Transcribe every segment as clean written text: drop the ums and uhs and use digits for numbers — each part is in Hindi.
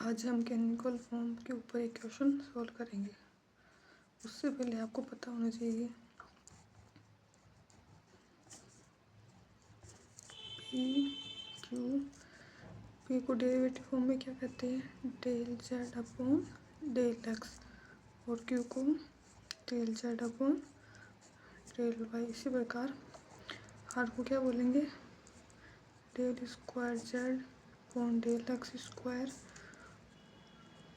आज हम कैनोनिकल फॉर्म के ऊपर एक क्वेश्चन सॉल्व करेंगे। उससे पहले आपको पता होना चाहिए पी को डेरिवेटिव फॉर्म में क्या कहते हैं, del Z upon del X, और क्यू को del Z upon del Y. इसी प्रकार आर को क्या बोलेंगे, del square Z upon del X square.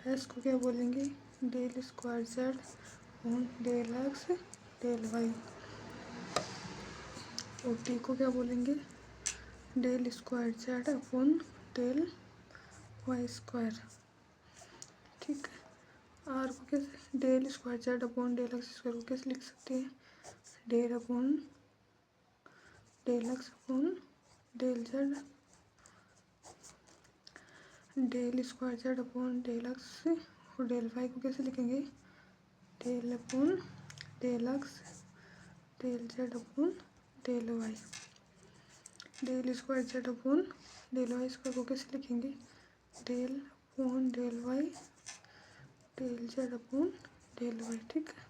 S को क्या बोलेंगे, del square Z upon del x del Y. और टी को क्या बोलेंगे, del square Z upon del Y square. ठीक है। आर को कैसे, del square Z upon del X square को कैसे लिख सकते हैं, del upon del X upon del Z, del square Z upon del X. और डेल वाई को कैसे लिखेंगे, del upon del x del Z upon del Y. Del square Z upon del Y square को कैसे लिखेंगे, del upon del Y del Z upon del Y. ठीक है।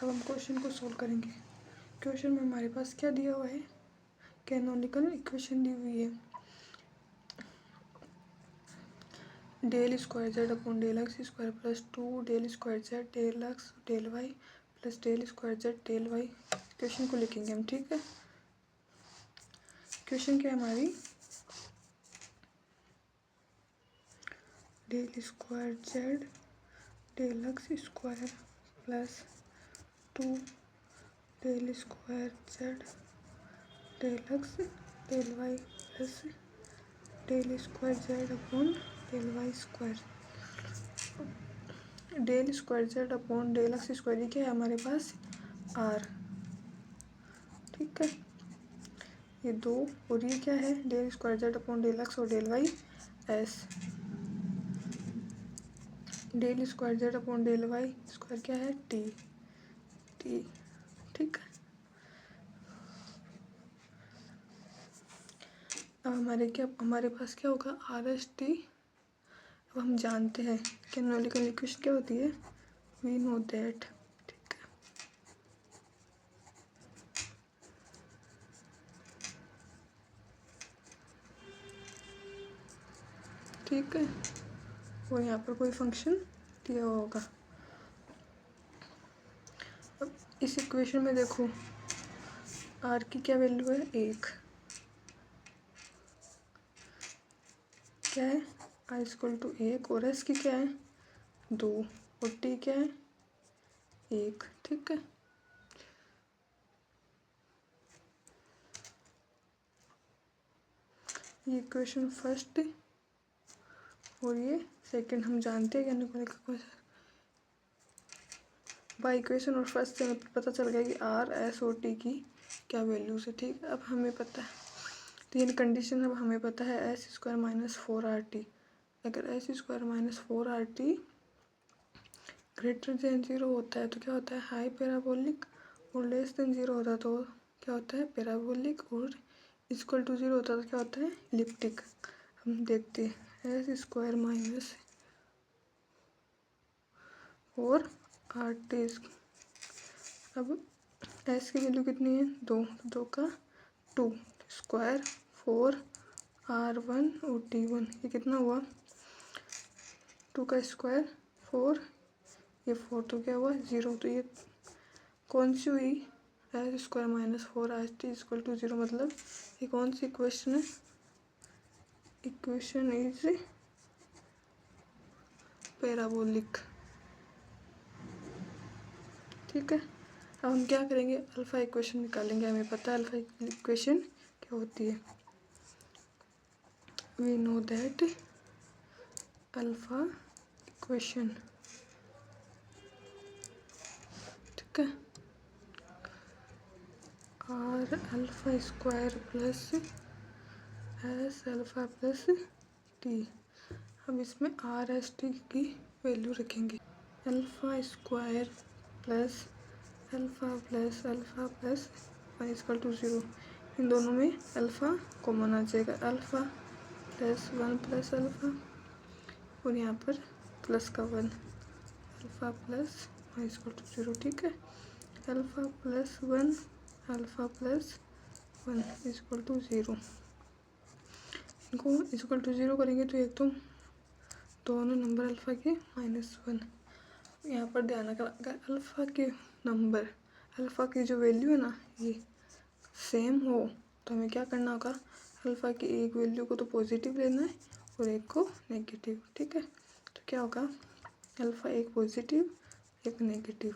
अब हम क्वेश्चन को सोल्व करेंगे। क्वेश्चन में हमारे पास क्या दिया हुआ है, कैनोनिकल इक्वेशन दी हुई है, del square Z upon del X square plus 2 del square Z del x del Y plus del square Z del Y. Question को लिखेंगे हम। ठीक है। क्वेश्चन क्या है हमारी, del square Z del X square plus 2 del square Z del x del Y plus del square Z upon del Y square. Del square Z upon del X square ये क्या है हमारे पास, आर। ठीक है। ये दो, और ये क्या है, del square Z upon del X और del Y S. Del square Z upon del Y square क्या है, टी टी। ठीक है। अब हमारे पास क्या होगा, आर एस टी। अब हम जानते हैं कैनोनिकल इक्वेशन क्या होती है, वी नो दैट। ठीक है। ठीक है। और यहाँ पर कोई फंक्शन दिया होगा। अब इस इक्वेशन में देखो, आर की क्या वैल्यू है, 1। क्या है, आई इक्वल टू 1, और एस की क्या है, 2, और टी क्या है, 1। ठीक है। ये इक्वेशन फर्स्ट और ये सेकंड हम जानते हैं कैनोनिकल बाई इक्वेशन, और फर्स्ट से हमें पता चल गया कि आर एस और टी की क्या वैल्यूज है। ठीक है। अब हमें पता है तीन कंडीशन। अब हमें पता है एस स्क्वायर माइनस 4RT। अगर S square minus 4RT greater than 0 होता है तो क्या होता है, हाई पैराबोलिक, और लेस देन 0 होता है तो क्या होता है, पैराबोलिक, और इक्वल टू 0 होता है तो क्या होता है, इलिप्टिक। हम देखते हैं एस स्क्वायर माइनस 4RT। अब एस की वैल्यू कितनी है, 2, 2 का 2 स्क्वायर 4R1 और T1, ये कितना हुआ, 2 का स्क्वायर 4, ये 4 तो क्या हुआ 0। तो ये कौन सी हुई, S square minus 4RT equal to 0, मतलब ये कौन सी इक्वेशन है, इक्वेशन इज पैराबोलिक। ठीक है। अब हम क्या करेंगे, अल्फा इक्वेशन निकालेंगे। हमें पता है अल्फा इक्वेशन क्या होती है, we know that alpha equation. ठीक है। R alpha square plus S alpha plus T. हम इसमें आर एस टी की वैल्यू रखेंगे, alpha square plus alpha plus 1 equal to 0। इन दोनों में अल्फा कॉमन आ जाएगा, अल्फा प्लस 1 प्लस अल्फा और यहाँ पर प्लस का 1, alpha plus Y equal to 0, ठीक है। Alpha plus 1 alpha plus 1 equal to 0, इनको इक्वल टू 0 करेंगे तो एक तो दोनों नंबर अल्फ़ा के -1। यहाँ पर ध्यान रखना, अगर अल्फ़ा के नंबर, अल्फ़ा की जो वैल्यू है ना ये सेम हो तो हमें क्या करना होगा, अल्फ़ा की एक वैल्यू को तो पॉजिटिव लेना है और एक को नेगेटिव, ठीक है। तो क्या होगा, अल्फ़ा एक पॉजिटिव एक नेगेटिव,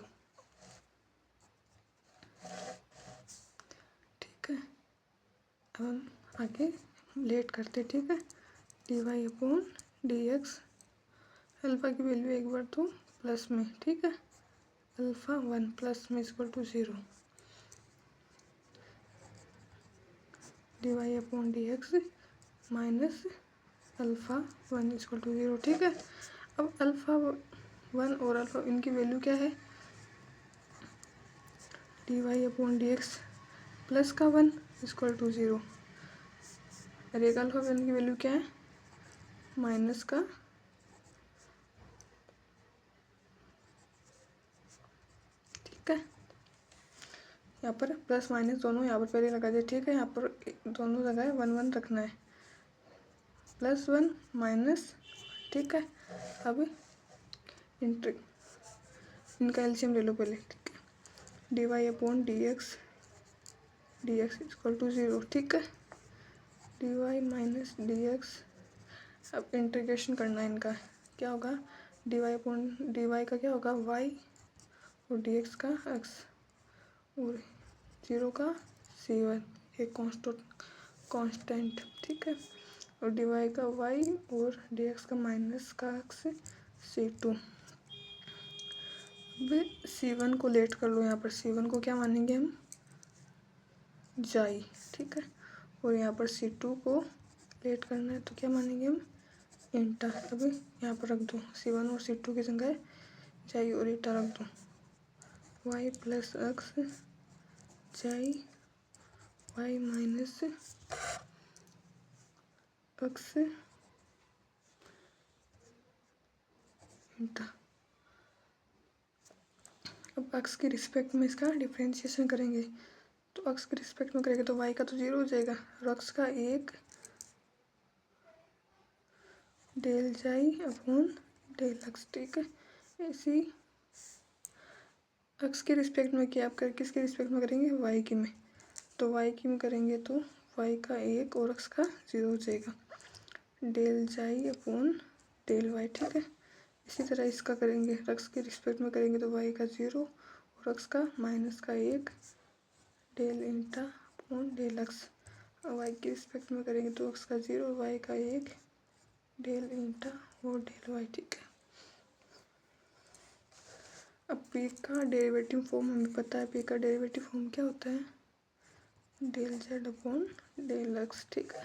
ठीक है। अब हम आगे लेट करते, ठीक है। D Y upon D X, alpha की वैल्यू एक बार तो प्लस में, ठीक है, अल्फ़ा 1 प्लस में equal to 0, D Y upon D X minus alpha 1 equal to 0, ठीक है। अब अल्फ़ा 1 और अल्फ़ा इनकी वैल्यू क्या है, D Y upon D X plus का 1 इक्वल टू 0, और एक अल्फ़ा 1 की वैल्यू क्या है, माइनस का, ठीक है। यहाँ पर प्लस माइनस दोनों यहाँ पर पहले लगा दिए, ठीक है। यहाँ पर दोनों जगह 1 1 रखना है, +1 माइनस, ठीक है। अब इनका एलसीएम ले लो पहले, ठीक है। D Y upon D X equal to 0, ठीक है। D Y minus D X, अब इंटीग्रेशन करना है इनका, क्या होगा, D Y upon D Y का क्या होगा वाई और डी एक्स का एक्स और 0 का C1, एक कांस्टेंट, ठीक है। और डी वाई का वाई और डी एक्स का माइनस का एक्स C2। अब C1 को लेट कर लो, यहाँ पर C1 को क्या मानेंगे हम, जाई, ठीक है। और यहाँ पर C2 को लेट करना है तो क्या मानेंगे हम, इंटा। अभी यहाँ पर रख दो C1 और C2 की जगह जाई और ईटा रख दो, y प्लस एक्स जाई y माइनस एक्स इंटा। अब एक्स के रिस्पेक्ट में इसका डिफ्रेंशिएशन करेंगे, तो एक्स के रिस्पेक्ट में करेंगे तो y का तो 0 हो जाएगा और एक्स का 1 del xi upon del X, ठीक है। ऐसी एक्स के रिस्पेक्ट में क्या आप कर, किसके रिस्पेक्ट में करेंगे, y की में, तो y की में करेंगे तो y का 1 और एक्स का 0 हो जाएगा, del xi upon del y, ठीक है। इसी तरह इसका करेंगे, एक्स के रिस्पेक्ट में करेंगे तो y का 0 और एक्स का माइनस का 1 del eta upon del x, y के रिस्पेक्ट में करेंगे तो एक्स का 0 और y का 1 डेल इंटा और डेल y, ठीक है। अब p का डेरिवेटिव फॉर्म हमें पता है, p का डेरिवेटिव फॉर्म क्या होता है, del Z upon del X, ठीक है।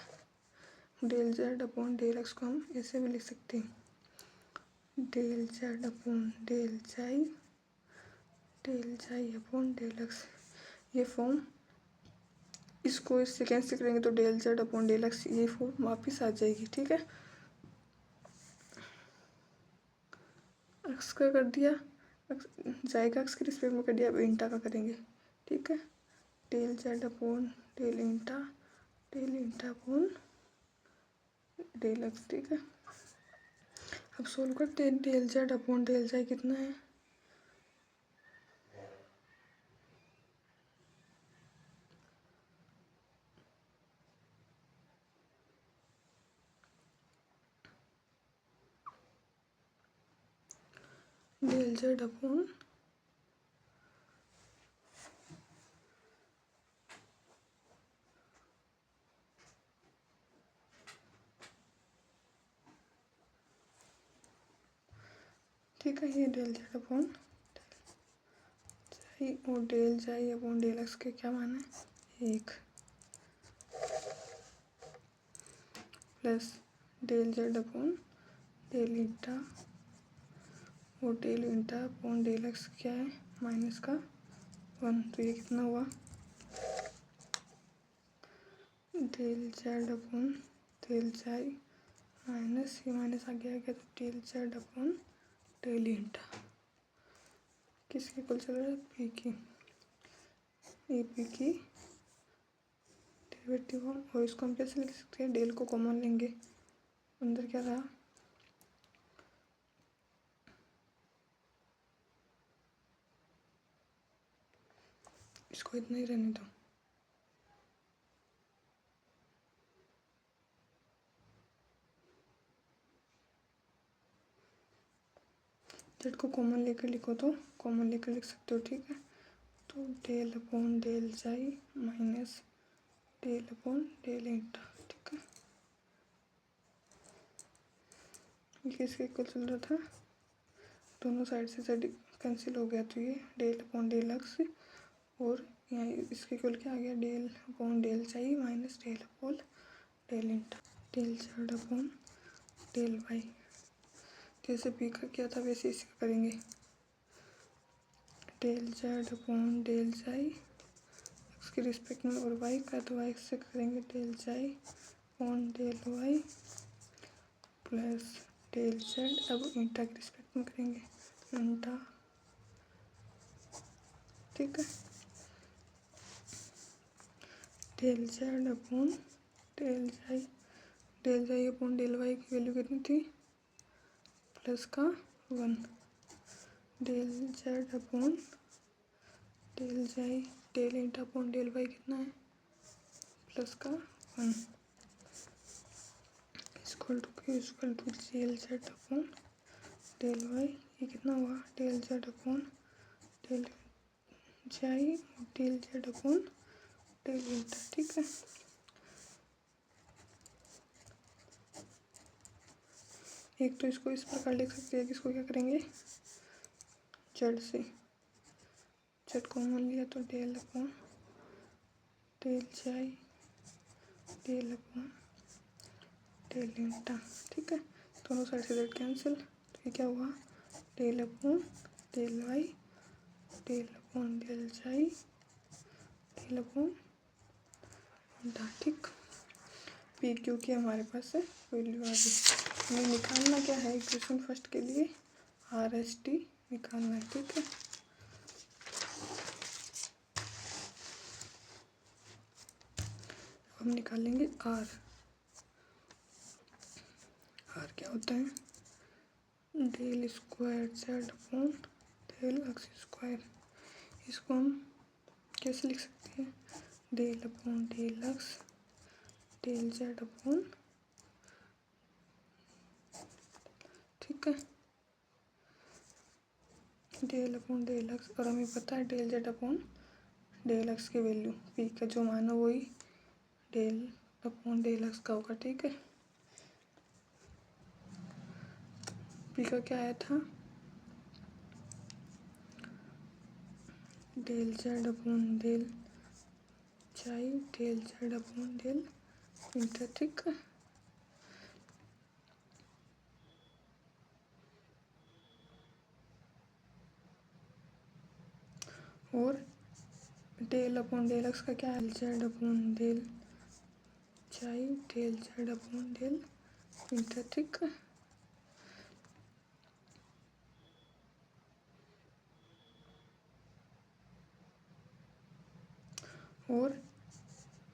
Del Z upon del X को हम ऐसे भी लिख सकते हैं, del Z upon del xi upon del X. ये फॉर्म, इसको इससे कैंसिल करेंगे तो del Z upon del X ये फॉर्म वापस आ जाएगी, ठीक है। एक्स का कर दिया, जाएगा एक्स के रिस्पेक्ट में कर दिया, अब इंटा का करेंगे, ठीक है। Del Z upon del eta upon del X, ठीक है। अब सोल्व करते हैं, डेल जेड अपॉन डेल जाई कितना है, डेल जेड अपॉन ठीक है, ये डेल जेड अपॉन जाई और del xi upon del x के क्या मान है 1 plus del Z upon del eta और del eta upon del x क्या है माइनस का 1, तो ये कितना हुआ, del Z upon del xi minus, ये माइनस आगे आ गया तो डेल जेड अपॉन डेल इंटा किसकी इक्वल चल रहा है, पी की, ए पी की डेरिवेटिव फॉर्म। और इसको हम कैसे लिख सकते हैं, डेल को कॉमन लेंगे, अंदर क्या रहा, इसको इतना ही रहने दो। जेड को कॉमन लेकर लिखो तो कॉमन लेकर लिख सकते हो, ठीक है। तो del upon del xi minus del upon del eta, ठीक है। ये किसके इक्वल चल रहा था, दोनों साइड से जेड कैंसिल हो गया तो ये डेल अपॉन डेल एक्स, और यहाँ इसके इक्वल क्या आ गया, del upon del xi minus del upon del eta del Z upon del Y. जैसे पी का क्या था वैसे इसी का करेंगे, del Z upon del xi X के रिस्पेक्ट में, और वाई का तो वाई से करेंगे del xi upon del Y plus del Z, अब इंटा के रिस्पेक्ट में करेंगे इंटा, ठीक है। Del Z upon del xi upon del Y की वैल्यू कितनी थी, प्लस का 1, del Z upon del xi del eta upon del Y कितना है, प्लस का 1, equal to del Z upon del Y, ये कितना हुआ, del Z upon del xi del Z upon del eta, ठीक है। एक तो इसको इस प्रकार लिख सकते हैं कि इसको क्या करेंगे, जेड से जेड कॉमन लिया तो del upon del xi del upon del eta, ठीक है। दोनों साइड से जेड कैंसिल, तो ये क्या हुआ, del upon del Y del upon del xi del upon eta, ठीक। पी क्यू की हमारे पास है वैल्यू आ गई। हमें निकालना क्या है, इक्वेशन फर्स्ट के लिए आर एस टी निकालना है, ठीक है। हम निकालेंगे आर क्या होता है, del square Z upon del X square. इसको हम कैसे लिख सकते हैं, del upon del x del Z upon, ठीक है, डेल अपॉन डेल एक्स, और हमें पता है del Z upon del X की वैल्यू पी का जो मान है वही डेल अपॉन डेल एक्स का होगा, ठीक है। पी का क्या आया था, del Z upon del xi del Z upon del eta, ठीक है। और डेल अपॉन डेल एक्स का क्या है, Z upon del xi del Z upon del eta, ठीक है। और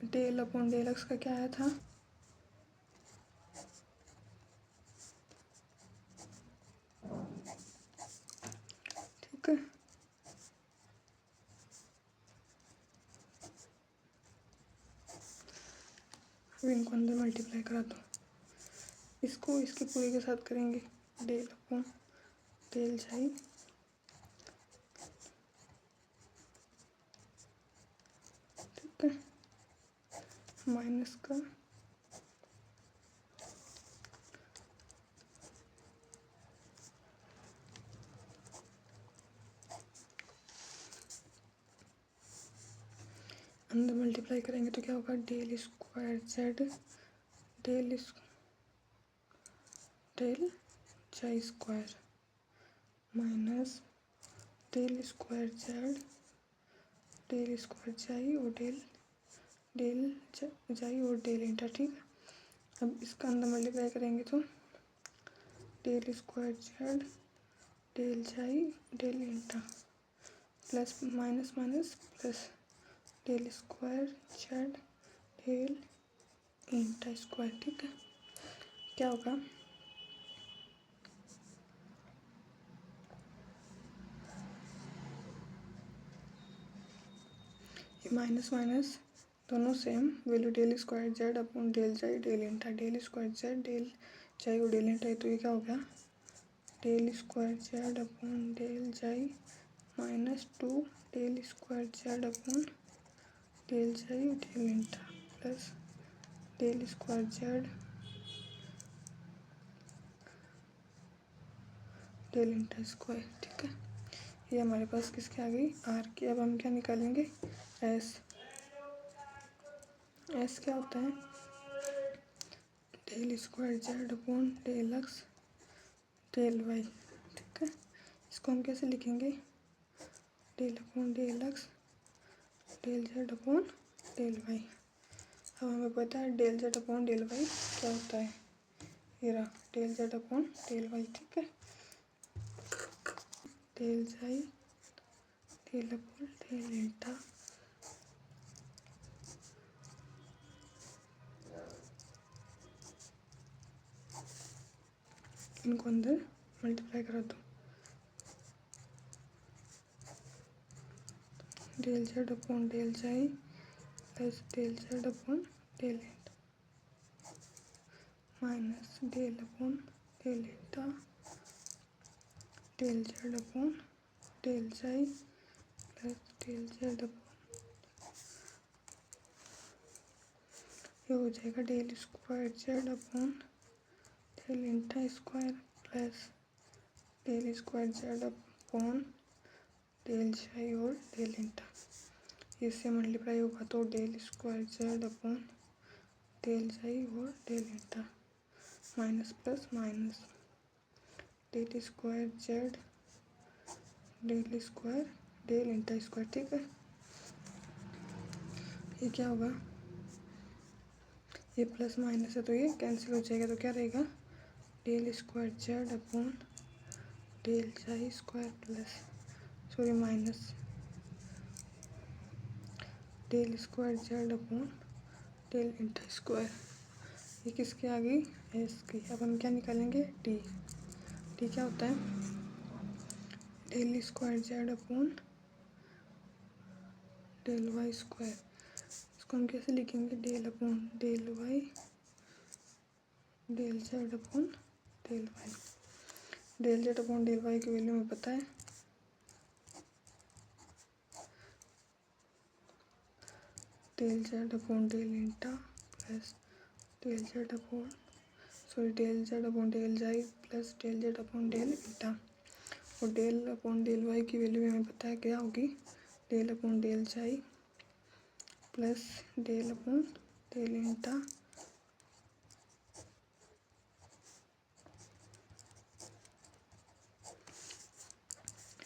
डेल अपॉन डेल एक्स का क्या आया था, ठीक है। अब इनको अंदर मल्टीप्लाई करा दो, इसको इसके पूरे के साथ करेंगे, डेल अपॉन डेल जाई ठीक है माइनस का अंदर मल्टीप्लाई करेंगे तो क्या होगा, del square Z del del xi square minus del square Z del square xi और डेल डेल जाई और डेल इंटा, ठीक है। अब इसका अंदर मल्टीप्लाई करेंगे तो del square Z del xi del eta plus minus minus plus del square Z del eta square. ठीक है, क्या होगा ये माइनस माइनस दोनों same value del square Z upon del xi del eta del square Z del xi और डेल इंटा। तो ये क्या हो गया del square Z upon del xi -2 del square Z upon del xi del eta plus del square Z del eta square. ठीक है, ये हमारे पास किसके आ गई आर की। अब हम क्या निकालेंगे एस। एस क्या होता है del square Z upon del x del Y. ठीक है, इसको हम कैसे लिखेंगे del upon del x del Z upon del y. अब हमें पता है del Z upon del y क्या होता है, ये रहा del Z upon del Y. ठीक है, del xi del upon del eta इनको अंदर मल्टीप्लाई करा दो del Z upon del xi plus del Z upon del eta minus del upon del eta del Z upon del xi plus del Z upon ये हो जाएगा del square Z upon del eta square plus del square Z upon del xi और डेल इंटा। इससे मल्टीप्लाई होगा तो del square Z upon del xi और del eta minus plus minus del square Z del square del eta square. ठीक है, ये क्या होगा ये प्लस माइनस है तो ये कैंसिल हो जाएगा। तो क्या रहेगा del square Z upon del xi square plus sorry minus del square Z upon del eta square. ये किसके आ गई एस की। अब हम क्या निकालेंगे टी। टी क्या होता है del square Z upon del Y square. इसको हम कैसे लिखेंगे del upon del Y del Z upon del Y. Del Z upon del Y की वैल्यू हमें पता है del Z upon del eta plus del Z upon del Z upon del xi plus del Z upon del eta और डेल अपॉन डेल वाई की वैल्यू हमें पता है क्या होगी del upon del xi plus del upon del eta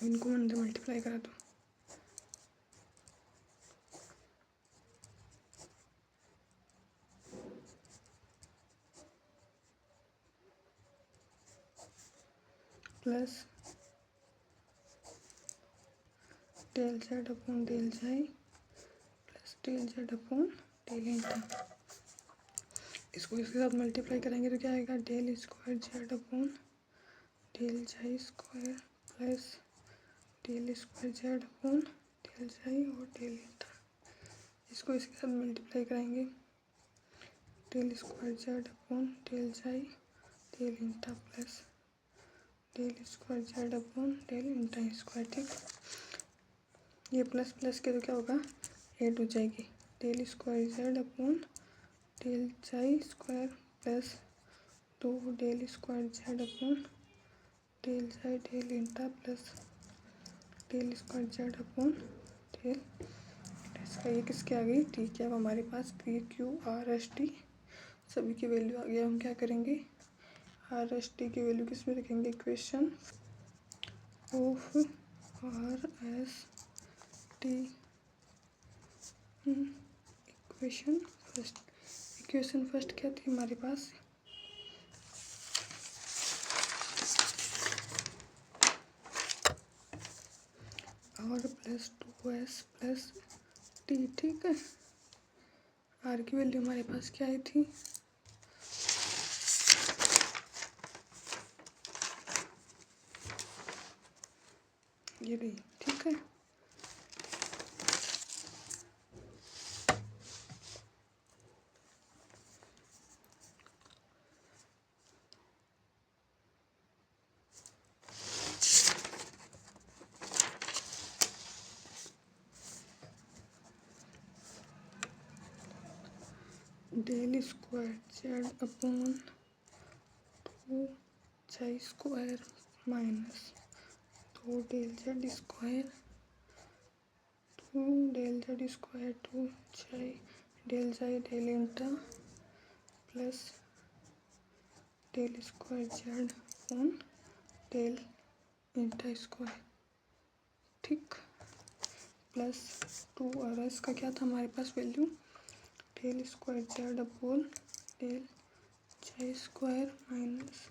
इनको अंदर मल्टीप्लाई करा दो plus del Z upon del xi plus del Z upon del eta. इसको इसके साथ मल्टीप्लाई करेंगे तो क्या आएगा del square Z upon del xi square plus del square Z upon del xi और डेल इंटा। इसको इसके साथ मल्टीप्लाई करेंगे del square Z upon del xi del eta plus del square Z upon del eta square. ठीक, ये प्लस प्लस के तो क्या होगा एड हो जाएगी del square Z upon del xi square plus 2 del square Z upon del xi del eta plus del square Z upon del इसका ये किसके आ गई टी के। अब हमारे पास P Q R S T सभी की वैल्यू आ गया। हम क्या करेंगे आर एस टी की वैल्यू किस में रखेंगे equation of R S T equation first. Equation first क्या थी हमारे पास, और प्लस 2s प्लस टी। ठीक है, आर की वैल्यू हमारे पास क्या आई थी, ये रही। ठीक है, del square Z upon 2 square minus 2 del Z square 2 del Z square 2 del del eta plus del square Z upon del eta square. ठीक, प्लस 2 और इसका क्या था हमारे पास value, del square Z upon del square minus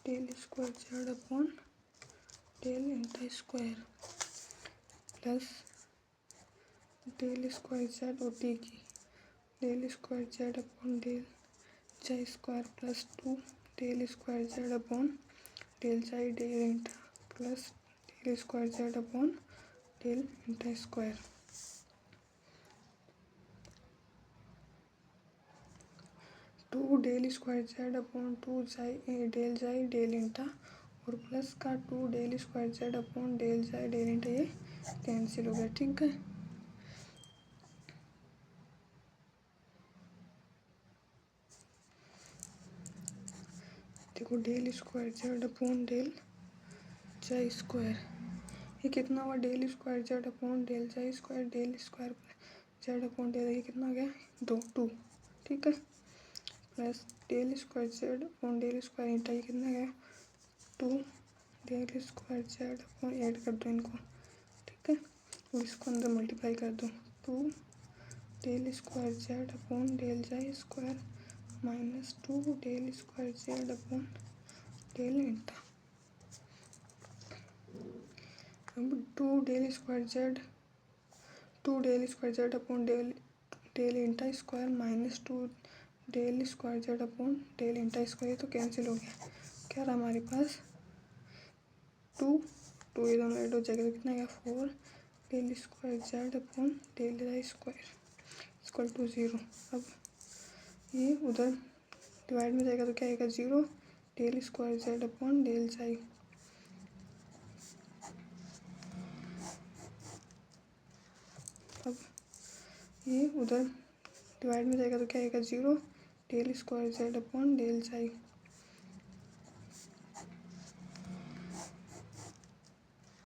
del square Z upon del eta square plus del square Z और टी की del square Z upon del square plus 2 del square Z upon del del eta plus del square Z upon del eta square. 2 del square Z upon 2 del eta और प्लस का 2 del square Z upon del del eta, ये कैंसिल हो गया। ठीक है, देखो del square Z upon del square, ये कितना हुआ, del square Z upon del square Z upon del, ये कितना आ गया 2। ठीक है, plus del square Z upon del square eta, ये कितना गया 2 del square Z upon, add कर दो इनको। ठीक है, और इसको अंदर मल्टीप्लाई कर दो, 2 del square Z upon del square minus 2 del square Z upon del eta. अब 2 del square Z upon del eta square minus 2 del square Z upon del eta square, तो कैंसिल हो गया। क्या रहा हमारे पास 2 ये दोनों ऐड हो जाएगा, तो कितना आएगा 4 del square Z upon del square equal to 0। अब ये उधर डिवाइड में जाएगा तो क्या आएगा 0 del square Z upon del अब ये उधर डिवाइड में जाएगा तो क्या आएगा 0 del square Z upon del